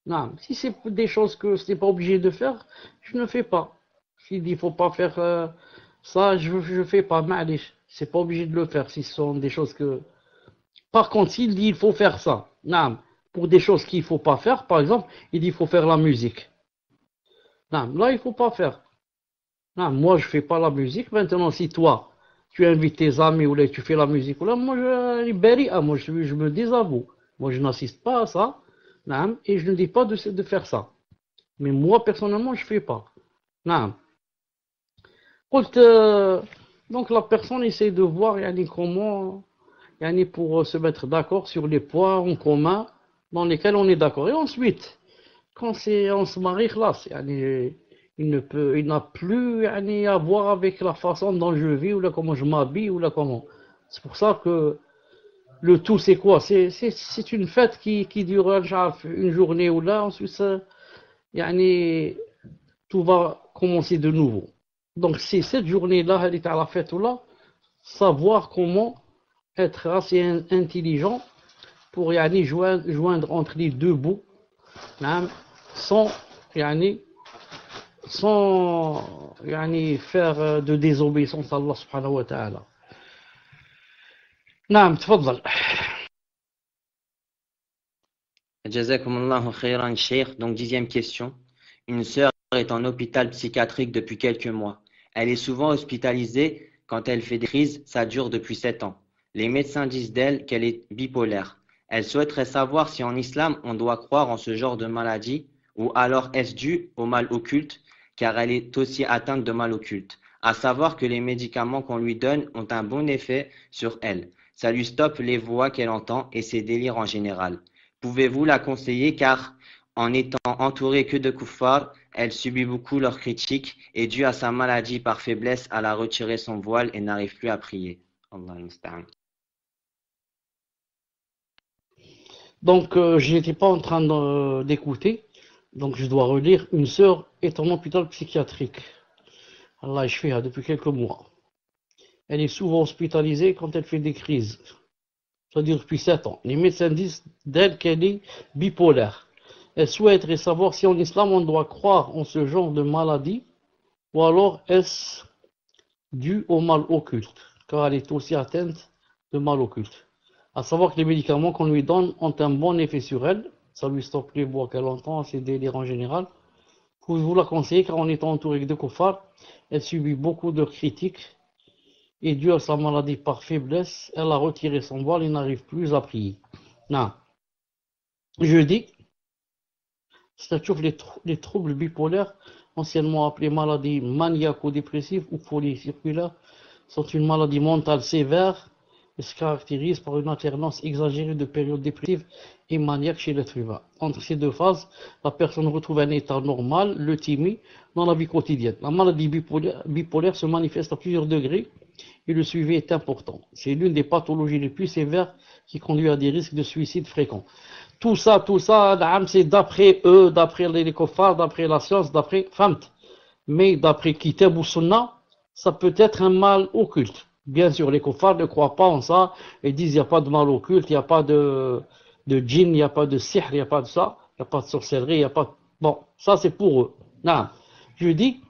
Non, si c'est des choses que ce n'est pas obligé de faire, je ne fais pas. S'il dit qu'il ne faut pas faire ça, je ne fais pas. Ma'alish, c'est pas obligé de le faire si ce sont des choses que. Par contre, s'il dit qu'il faut faire ça, non, pour des choses qu'il ne faut pas faire, par exemple, il dit qu'il faut faire la musique. Non, là, il ne faut pas faire. Non, moi, je ne fais pas la musique. Maintenant, si toi, tu invites tes amis ou là, tu fais la musique, ou là, moi, je me désavoue. Moi, je n'assiste pas à ça. Non, et je ne dis pas de faire ça. Mais moi, personnellement, je ne fais pas. Non. Donc, la personne essaie de voir yani, comment, yani, pour se mettre d'accord sur les points en commun dans lesquels on est d'accord. Et ensuite, quand on se marie, là, yani, il n'a plus yani, à voir avec la façon dont je vis ou là, comment je m'habille ou là, comment. C'est pour ça que le tout, c'est quoi? C'est une fête qui dure une journée ou là, ensuite, yani, tout va commencer de nouveau. Donc, c'est cette journée-là, elle est à la fête ou là, savoir comment être assez intelligent pour yani, joindre entre les deux bouts, hein, sans, yani, sans yani, faire de désobéissance à Allah subhanahu wa ta'ala. نعم تفضل. Jazakumullahu khairan, Cheikh. Donc, 10e question. Une sœur est en hôpital psychiatrique depuis quelques mois. Elle est souvent hospitalisée quand elle fait des crises, ça dure depuis 7 ans. Les médecins disent d'elle qu'elle est bipolaire. Elle souhaiterait savoir si en islam on doit croire en ce genre de maladie ou alors est-ce dû au mal occulte car elle est aussi atteinte de mal occulte. À savoir que les médicaments qu'on lui donne ont un bon effet sur elle. Ça lui stoppe les voix qu'elle entend et ses délires en général. Pouvez-vous la conseiller car en étant entourée que de kuffars, elle subit beaucoup leurs critiques et dû à sa maladie par faiblesse, elle a retiré son voile et n'arrive plus à prier. Allah musta'an. Donc, je n'étais pas en train d'écouter, donc je dois relire. Une sœur est en hôpital psychiatrique. Allah je fais depuis quelques mois. Elle est souvent hospitalisée quand elle fait des crises. Ça dure depuis 7 ans. Les médecins disent d'elle qu'elle est bipolaire. Elle souhaiterait savoir si en islam on doit croire en ce genre de maladie ou alors est-ce dû au mal occulte, car elle est aussi atteinte de mal occulte. À savoir que les médicaments qu'on lui donne ont un bon effet sur elle, ça lui stoppe les voix qu'elle entend, ses délires en général. Pouvez-vous la conseiller car en étant entourée de kuffars, elle subit beaucoup de critiques et dû à sa maladie par faiblesse, elle a retiré son voile et n'arrive plus à prier. Non. Je dis, c'est-à-dire les troubles bipolaires, anciennement appelés maladies maniaco-dépressives ou polycirculaires, sont une maladie mentale sévère et se caractérise par une alternance exagérée de périodes dépressives et maniaques chez l'être humain. Entre ces deux phases, la personne retrouve un état normal, l'euthymie, dans la vie quotidienne. La maladie bipolaire se manifeste à plusieurs degrés et le suivi est important. C'est l'une des pathologies les plus sévères qui conduit à des risques de suicide fréquents. Tout ça, c'est d'après eux, d'après les kuffars, d'après la science, d'après Famt. Mais d'après Kitab ou Sunnah, ça peut être un mal occulte. Bien sûr, les kuffars ne croient pas en ça et disent il n'y a pas de mal occulte, il n'y a pas de djinn, il n'y a pas de sihr, il n'y a pas de ça, il n'y a pas de sorcellerie, il n'y a pas de... Bon, ça c'est pour eux. Non. Je dis,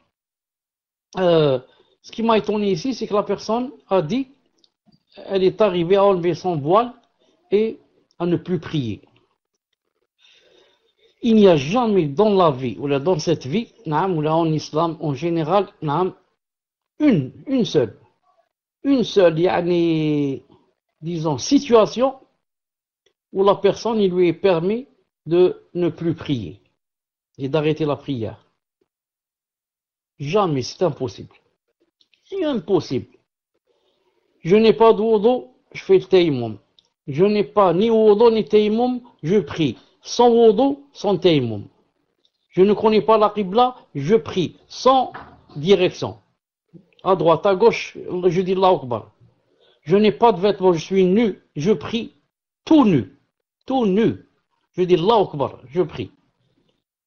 ce qui m'a étonné ici, c'est que la personne a dit, elle est arrivée à enlever son voile et à ne plus prier. Il n'y a jamais dans la vie, ou là dans cette vie, ou là en islam en général, une seule, disons, situation où la personne, il lui est permis de ne plus prier et d'arrêter la prière. Jamais, c'est impossible. C'est impossible. Je n'ai pas de wudu, je fais le tayammum. Je n'ai pas ni wudu ni tayammum, je prie. Sans wudu, sans tayammum. Je ne connais pas la qibla, je prie. Sans direction. À droite, à gauche, je dis Allahu Akbar. Je n'ai pas de vêtements, je suis nu, je prie. Tout nu. Tout nu. Je dis Allahu Akbar, je prie.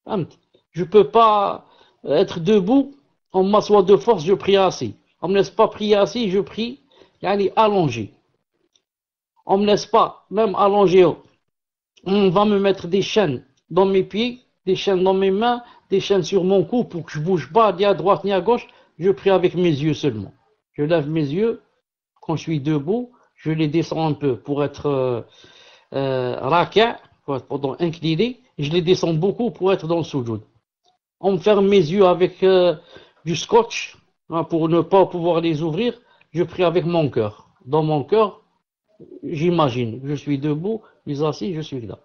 Je ne peux pas être debout, on m'assoit de force, je prie assis. On ne me laisse pas prier assis, je prie allongé. On ne me laisse pas, même allongé. On va me mettre des chaînes dans mes pieds, des chaînes dans mes mains, des chaînes sur mon cou pour que je ne bouge pas ni à droite ni à gauche. Je prie avec mes yeux seulement. Je lève mes yeux, quand je suis debout, je les descends un peu pour être raka', pendant incliné, et je les descends beaucoup pour être dans le soujoud. On me ferme mes yeux avec du scotch, pour ne pas pouvoir les ouvrir, je prie avec mon cœur. Dans mon cœur, j'imagine, je suis debout, je suis assis, je suis là.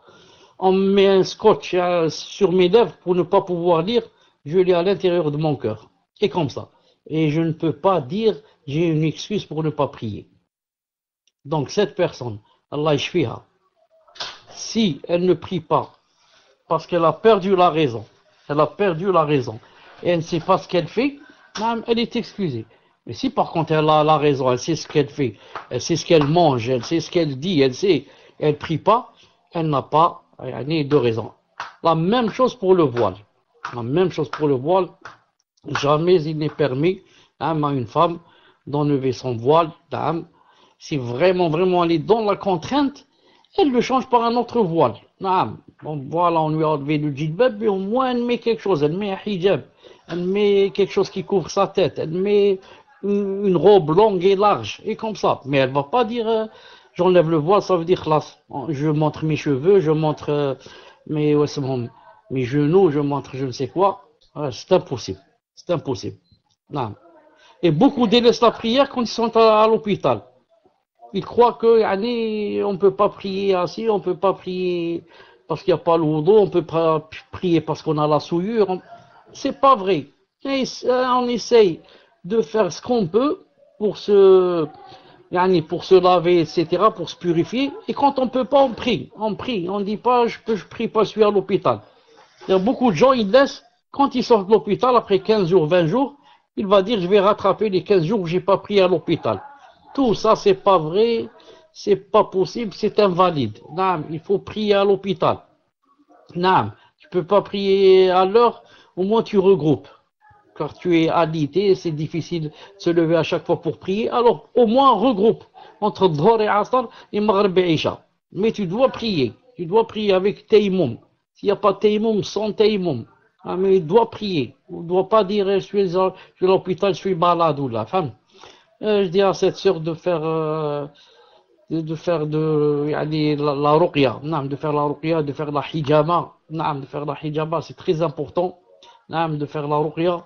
On me met un scotch sur mes lèvres pour ne pas pouvoir lire, je lis à l'intérieur de mon cœur. Et comme ça. Et je ne peux pas dire, j'ai une excuse pour ne pas prier. Donc cette personne, Allah yashfiha, si elle ne prie pas, parce qu'elle a perdu la raison, et elle ne sait pas ce qu'elle fait, elle est excusée. Mais si par contre elle a la raison, elle sait ce qu'elle fait, elle sait ce qu'elle mange, elle sait ce qu'elle dit, elle prie pas, elle n'a pas de raison. La même chose pour le voile. Jamais il n'est permis à une femme d'enlever son voile. Si vraiment elle est dans la contrainte, elle le change par un autre voile. Bon, voilà, on lui a enlevé le djilbab, mais au moins elle met quelque chose, elle met un hijab, elle met quelque chose qui couvre sa tête, elle met une robe longue et large, et comme ça. Mais elle va pas dire j'enlève le voile, ça veut dire classe. Je montre mes cheveux, je montre mes genoux, je montre je ne sais quoi. C'est impossible. C'est impossible. Non. Et beaucoup délaissent la prière quand ils sont à l'hôpital. Ils croient que on ne peut pas prier assis, on ne peut pas prier parce qu'il n'y a pas le wudu, on ne peut pas prier parce qu'on a la souillure. C'est pas vrai. Et on essaye de faire ce qu'on peut pour se laver, etc., pour se purifier. Et quand on ne peut pas, on prie. On ne dit pas je prie pas, je suis à l'hôpital. Il y a beaucoup de gens, ils laissent, quand ils sortent de l'hôpital, après 15 jours, 20 jours, il va dire je vais rattraper les 15 jours où j'ai pas prié à l'hôpital. Tout ça, c'est pas vrai, c'est pas possible, c'est invalide. Il faut prier à l'hôpital. Tu peux pas prier à l'heure, au moins tu regroupes. Car tu es alité, c'est difficile de se lever à chaque fois pour prier, alors au moins regroupe entre Dhor et Asr et Maghrib et Isha. Mais tu dois prier avec tayammum. S'il n'y a pas de tayammum, sans tayammum. Mais il doit prier. On ne doit pas dire je suis à l'hôpital, je suis malade ou la femme. Je dis à cette sœur de faire la ruqya, de faire la ruqya, de faire la hijama, c'est très important, de faire la ruqya,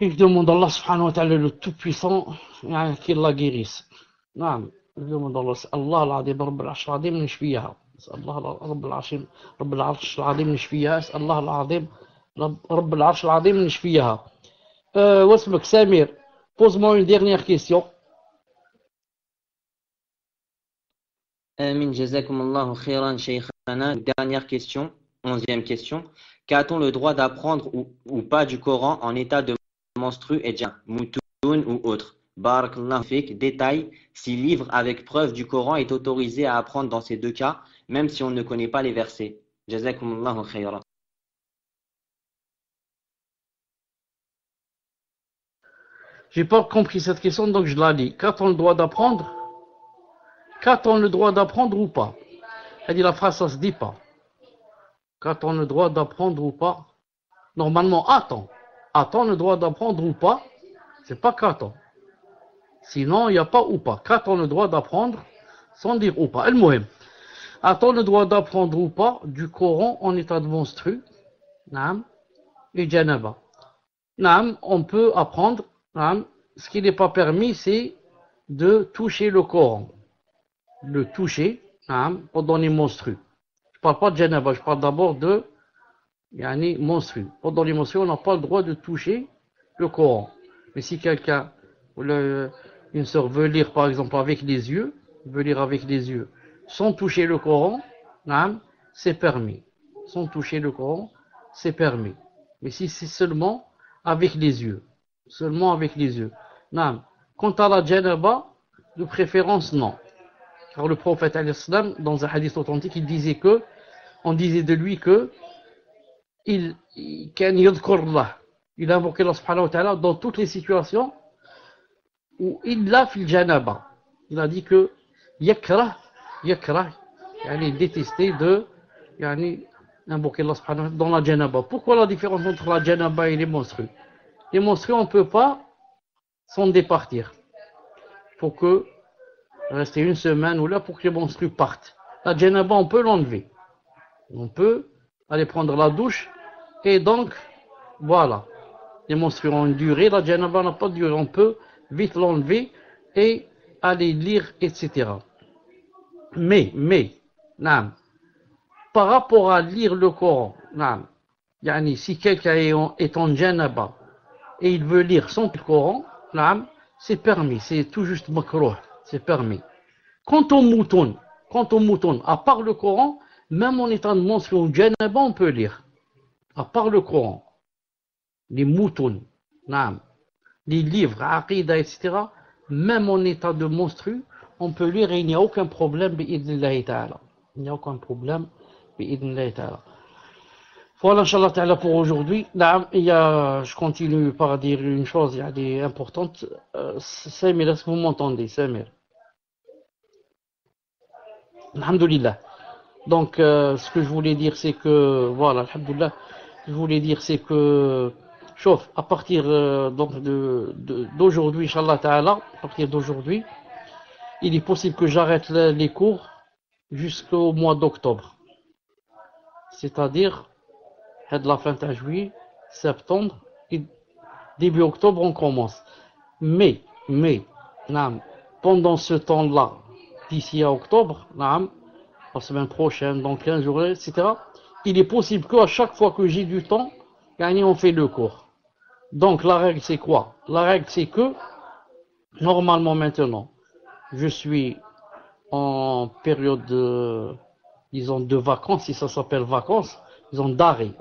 et je demande à Allah subhanahu wa ta'ala le tout-puissant qu'il la guérisse. Je demande à Allah al-Azim, Rabb al-Arsh al-Azim, nishfiyaha. Allah Rabb al-Arsh al-Azim, nishfiyaha. Allah al-Azim, Rabb al-Arsh al-Azim, nishfiyaha. Wasmak Samir, pose-moi une dernière question. Amin, jazakumullahu khairan, shaykhana. Dernière question, 11e question. Qu'a-t-on le droit d'apprendre ou pas du Coran en état de menstru et déjà, moutoun ou autre? Barakallahu fik. Détail, si livre avec preuve du Coran est autorisé à apprendre dans ces deux cas, même si on ne connaît pas les versets. Jazakumullahu khairan. J'ai pas compris cette question, donc je la lis. Qu'a-t-on le droit d'apprendre? Qu'a-t-on le droit d'apprendre ou pas? Elle dit la phrase, ça se dit pas. Qu'a-t-on le droit d'apprendre ou pas? Normalement, a-t-on. A-t-on le droit d'apprendre ou pas? C'est pas qu'a-t-on. Sinon, il n'y a pas ou pas. Qu'a-t-on le droit d'apprendre sans dire ou pas? El-Mohim. A-t-on le droit d'apprendre ou pas du Coran en état de menstru? Naam. Et Janaba. Naam, on peut apprendre. Naam. Ce qui n'est pas permis, c'est de toucher le Coran. Le toucher, naam, pendant les menstrues. Je ne parle pas de Janaba, je parle d'abord de yani menstrue. Pendant les menstrues, on n'a pas le droit de toucher le Coran. Mais si quelqu'un, une sœur veut lire par exemple avec les yeux, veut lire avec les yeux, sans toucher le Coran, c'est permis. Sans toucher le Coran, c'est permis. Mais si c'est seulement avec les yeux, seulement avec les yeux. Quant à la janaba, de préférence non. Car le prophète dans un hadith authentique, il disait que, on disait de lui que il invoquait Allah subhanahu wa ta'ala dans toutes les situations où il l'a fait le janaba. Il a dit que yakrah, il détestait de invoquer Allah subhanahu wa ta'ala dans la janaba. Pourquoi la différence entre la janaba et les menstrues? Les menstrues, on ne peut pas s'en départir. Il faut que rester une semaine ou là pour que les menstrues partent. La janaba, on peut l'enlever. On peut aller prendre la douche et donc, voilà. Les menstrues ont une durée, la janaba n'a pas de durée. On peut vite l'enlever et aller lire, etc. Mais, par rapport à lire le Coran, si quelqu'un est en janaba et il veut lire son Coran, c'est permis, c'est tout juste makrouh, c'est permis. Quant au mouton, à part le Coran, même en étant de menstruation ou janaba, on peut lire. À part le Coran, les moutons, les livres, aqidah, etc., même en état de menstru, on peut lire et il n'y a aucun problème, bi'idnillahi ta'ala. Il n'y a aucun problème, bi'idnillahi ta'ala. Voilà, Inch'Allah ta'ala, pour aujourd'hui. Je continue par dire une chose importante. Samir, est-ce que vous m'entendez, Samir? Alhamdulillah. Donc, ce que je voulais dire, c'est que, voilà, alhamdulillah, je voulais dire, c'est que, chauffe, à partir d'aujourd'hui, Inch'Allah ta'ala, à partir d'aujourd'hui, il est possible que j'arrête les cours jusqu'au mois d'octobre. C'est-à-dire, de la fin de juillet, septembre, et début octobre, on commence. Mais, pendant ce temps-là, d'ici à octobre, la semaine prochaine, dans 15 jours, etc., il est possible qu'à chaque fois que j'ai du temps, on fait le cours. Donc la règle c'est quoi? La règle c'est que, normalement maintenant, je suis en période de vacances, si ça s'appelle vacances, disons d'arrêt.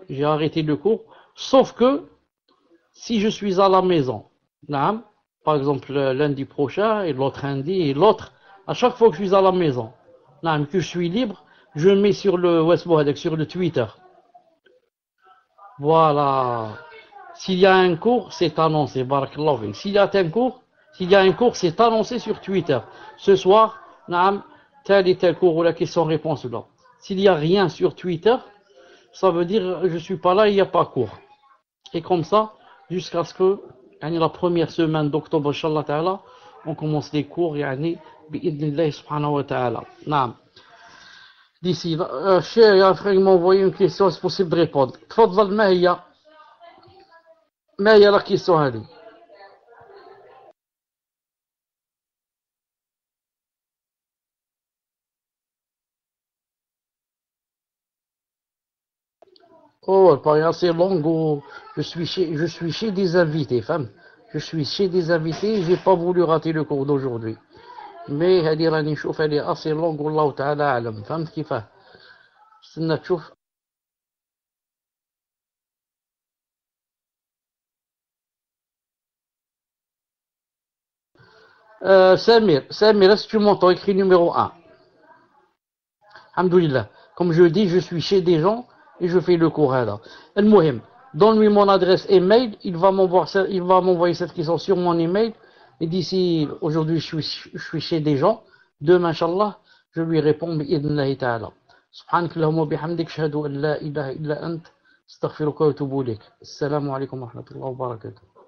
J'ai arrêté le cours, sauf que si je suis à la maison, par exemple lundi prochain et l'autre lundi et l'autre, à chaque fois que je suis à la maison, que je suis libre, je mets sur le Facebook, sur le Twitter. Voilà. S'il y a un cours, c'est annoncé. Barakallahu. S'il y a un cours, c'est annoncé sur Twitter. Ce soir, tel et tel cours ou la question-réponse là. S'il n'y a rien sur Twitter, ça veut dire je suis pas là, il n'y a pas cours. Et comme ça, jusqu'à ce que la première semaine d'octobre, Inch'Allah ta'ala, on commence les cours, bi'idnillahi subhanahu wa ta'ala. D'ici là, cher, il y a un frère qui m'a envoyé une question, c'est possible de répondre. تفضل, ما هي la question هذه؟ Oh, elle paraît assez longue. Oh, je suis chez des invités, femme. Je suis chez des invités, j'ai pas voulu rater le cours d'aujourd'hui. Mais هذه راني نشوف elle est assez longue, والله تعالى أعلم. فهمت كيفاه؟ استنى تشوف. Samir, est-ce que tu m'entends? Écrit numéro 1. Alhamdoulilah. Comme je dis, je suis chez des gens et je fais le cours là. Al-Muhim, donne-lui mon adresse email, il va m'envoyer cette question sur mon email. Et d'ici, aujourd'hui, je suis chez des gens. Demain, Inch'Allah, je lui réponds, bi'idnillahi ta'ala. سبحانك اللهم وبحمدك اشهد ان لا اله الا انت استغفرك واتوب اليك. السلام عليكم ورحمه الله وبركاته.